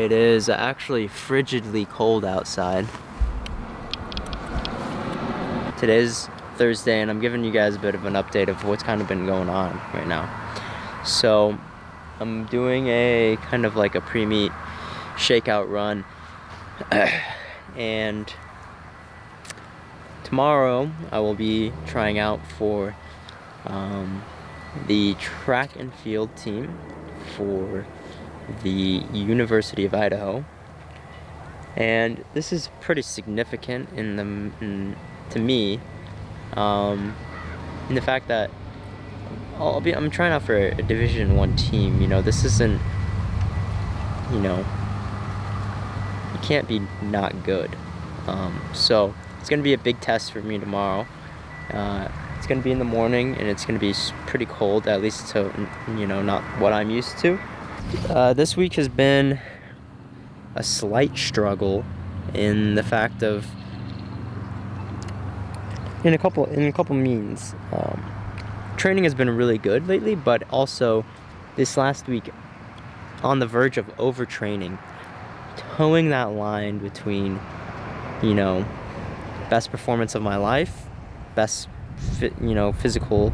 It is actually frigidly cold outside. Today's Thursday, and I'm giving you guys a bit of an update of what's kind of been going on right now. So I'm doing a kind of like a pre-meet shakeout run, and tomorrow I will be trying out for the track and field team for the University of Idaho. And this is pretty significant to me, in the fact that I'm trying out for a Division I team. You know, this isn't, you know, you can't be not good. So it's gonna be a big test for me tomorrow. It's gonna be in the morning, and it's gonna be pretty cold, at least so, you know, not what I'm used to. This week has been a slight struggle in the fact of in a couple means. Training has been really good lately, but also this last week on the verge of overtraining, towing that line between, you know, best performance of my life, best physical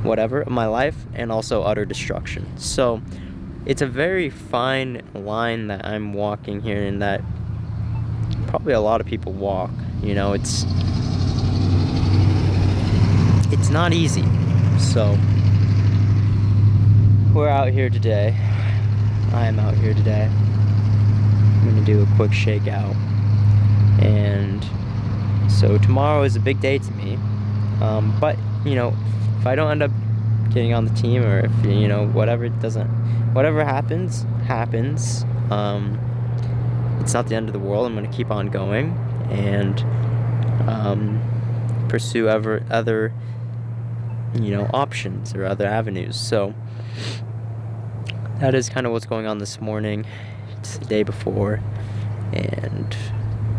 whatever of my life, and also utter destruction. So it's a very fine line that I'm walking here, and that probably a lot of people walk. You know, it's not easy. So we're out here today. I am out here today. I'm gonna do a quick shakeout, and so tomorrow is a big day to me. But you know, if I don't end up getting on the team, or if you know whatever happens, it's not the end of the world. I'm gonna keep on going and pursue other options or other avenues. So that is kind of what's going on this morning. It's the day before, and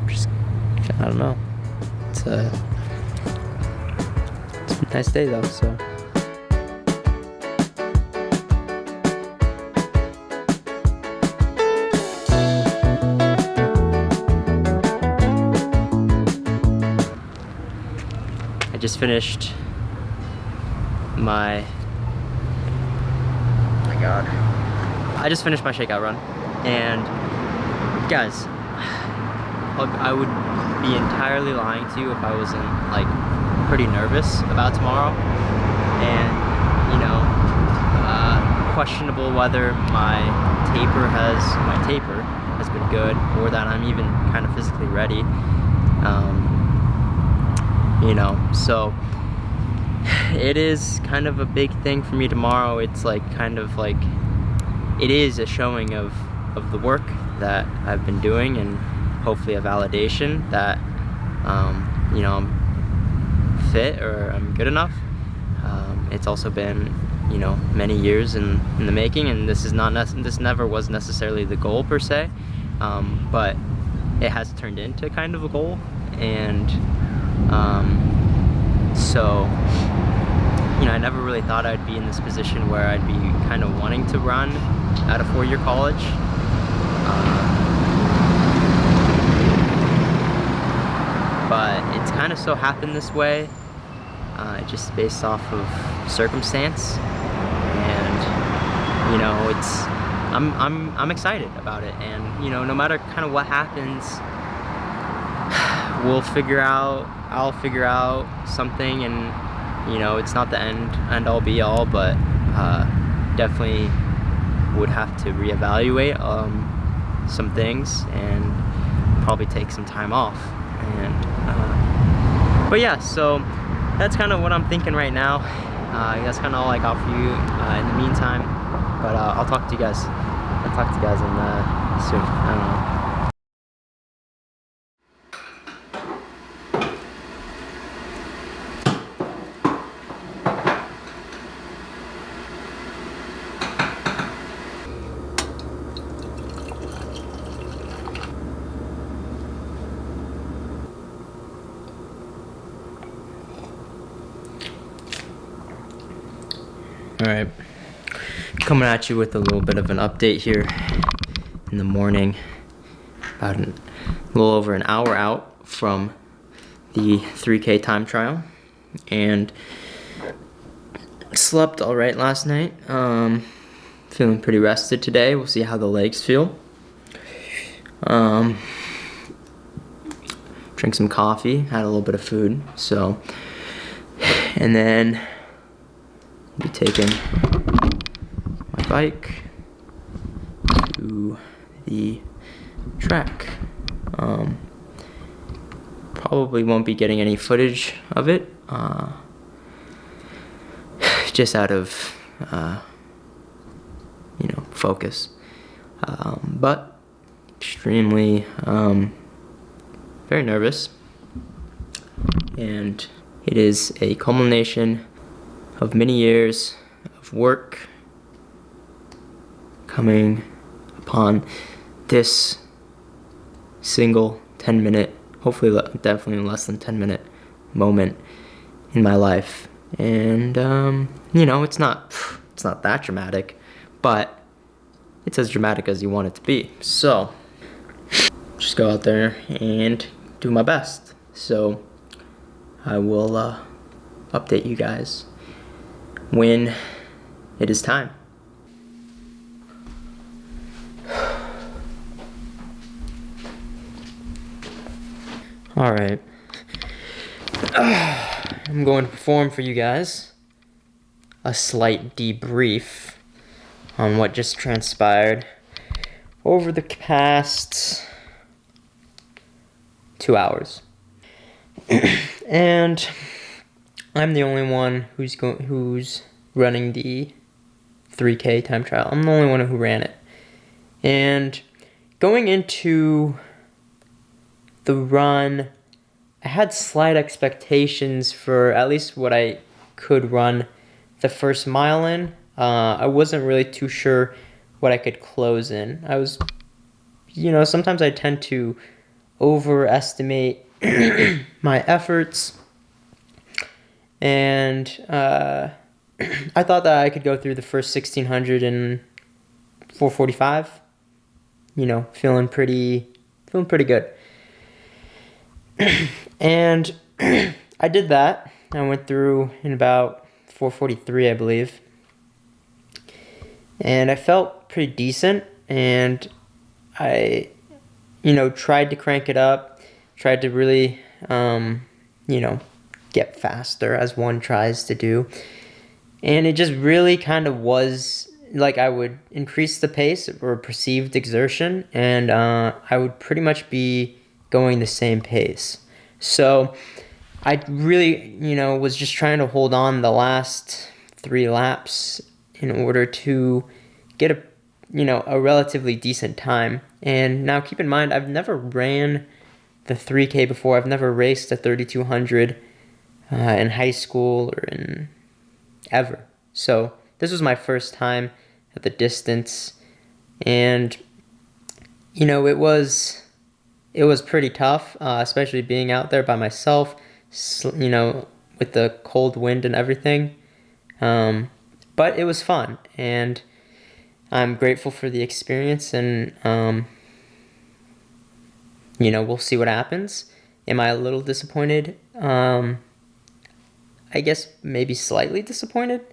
just, I don't know, it's a nice day though. So I just finished my shakeout run, and guys, look, I would be entirely lying to you if I wasn't like pretty nervous about tomorrow, and questionable whether my taper has been good, or that I'm even kind of physically ready. So it is kind of a big thing for me tomorrow. It's like kind of like it is a showing of the work that I've been doing, and hopefully a validation that I'm fit, or I'm good enough. It's also been many years in the making, and this never was necessarily the goal per se, but it has turned into kind of a goal. And so I never really thought I'd be in this position where I'd be kind of wanting to run at a 4-year college. But it's kind of so happened this way, just based off of circumstance, and I'm excited about it, and no matter kind of what happens, I'll figure out something, and it's not the end all be all, but definitely would have to reevaluate some things, and probably take some time off. And but yeah, so that's kind of what I'm thinking right now. That's kind of all I got for you in the meantime, but I'll talk to you guys in soon. I don't know. Alright, coming at you with a little bit of an update here in in the morning, about a little over an hour out from the 3K time trial, and slept all right last night. Feeling pretty rested today. We'll see how the legs feel. Drink some coffee, had a little bit of food, so, and then I'll be taking my bike to the track. Probably won't be getting any footage of it, just out of, focus. But extremely, very nervous, and it is a culmination of many years of work coming upon this single 10-minute, hopefully definitely less than 10-minute moment in my life. And it's not that dramatic, but it's as dramatic as you want it to be. So just go out there and do my best. So I will update you guys when it is time. All right. I'm going to perform for you guys a slight debrief on what just transpired over the past 2 hours. And I'm the only one who's running the 3K time trial. I'm the only one who ran it. And going into the run, I had slight expectations for at least what I could run the first mile in. I wasn't really too sure what I could close in. I was, sometimes I tend to overestimate my efforts, and I thought that I could go through the first 1600 in 4:45. Feeling pretty good. And I did that. I went through in about 4:43, I believe. And I felt pretty decent, and I, tried to crank it up, tried to really, get faster as one tries to do. And it just really kind of was like I would increase the pace or perceived exertion, and I would pretty much be going the same pace. So I really, was just trying to hold on the last 3 laps in order to get a relatively decent time. And now keep in mind, I've never ran the 3K before. I've never raced a 3200 in high school or in ever. So this was my first time at the distance, and it was pretty tough, especially being out there by myself, with the cold wind and everything. But it was fun, and I'm grateful for the experience, and we'll see what happens. Am I a little disappointed? I guess maybe slightly disappointed,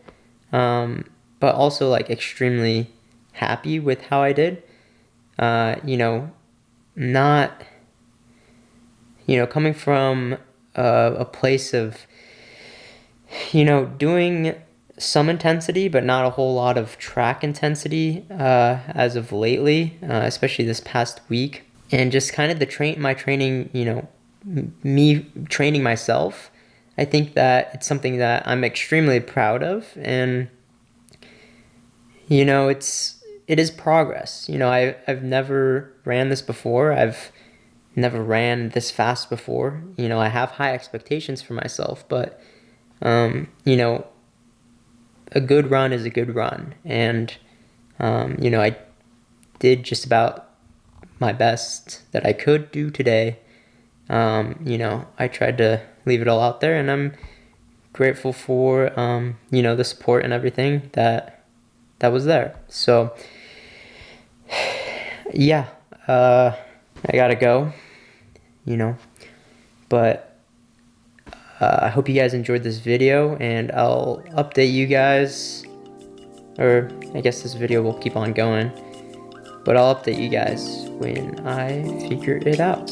but also extremely happy with how I did. Not, coming from a place of, doing some intensity, but not a whole lot of track intensity as of lately, especially this past week. And just kind of my training, me training myself, I think that it's something that I'm extremely proud of. And, it is progress. I've never ran this before. I've never ran this fast before. I have high expectations for myself, but, a good run is a good run. And, I did just about my best that I could do today. I tried to leave it all out there, and I'm grateful for, the support and everything that was there. So, yeah, I gotta go, you know, but I hope you guys enjoyed this video, and I'll update you guys, or I guess this video will keep on going, but I'll update you guys when I figure it out.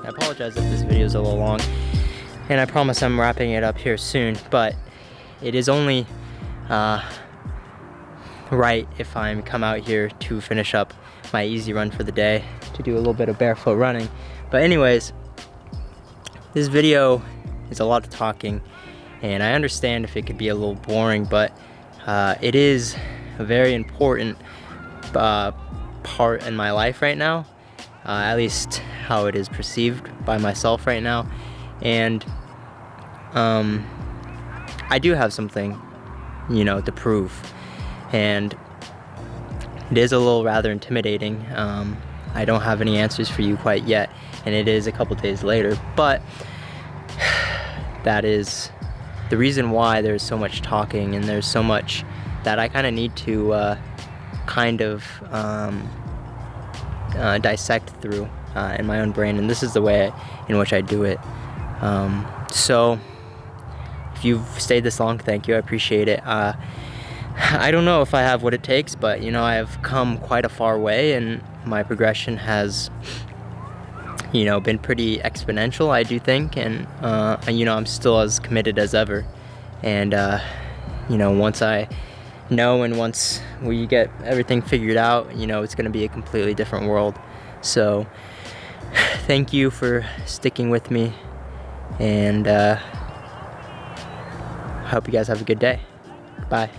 I apologize if this video is a little long, and I promise I'm wrapping it up here soon, but it is only right if I come out here to finish up my easy run for the day, to do a little bit of barefoot running. But anyways, this video is a lot of talking, and I understand if it could be a little boring, but it is a very important part in my life right now. At least how it is perceived by myself right now. And I do have something, you know, to prove. And it is a little rather intimidating. I don't have any answers for you quite yet, and it is a couple days later, but that is the reason why there's so much talking, and there's so much that I kind of need to dissect through in my own brain, and this is the way in which I do it. So if you've stayed this long, thank you, I appreciate it. I don't know if I have what it takes, but you know, I have come quite a far way, and my progression has, you know, been pretty exponential, I do think, and you know, I'm still as committed as ever. And you know, once I know, and once we get everything figured out, you know, it's going to be a completely different world. So thank you for sticking with me, and I hope you guys have a good day. Bye.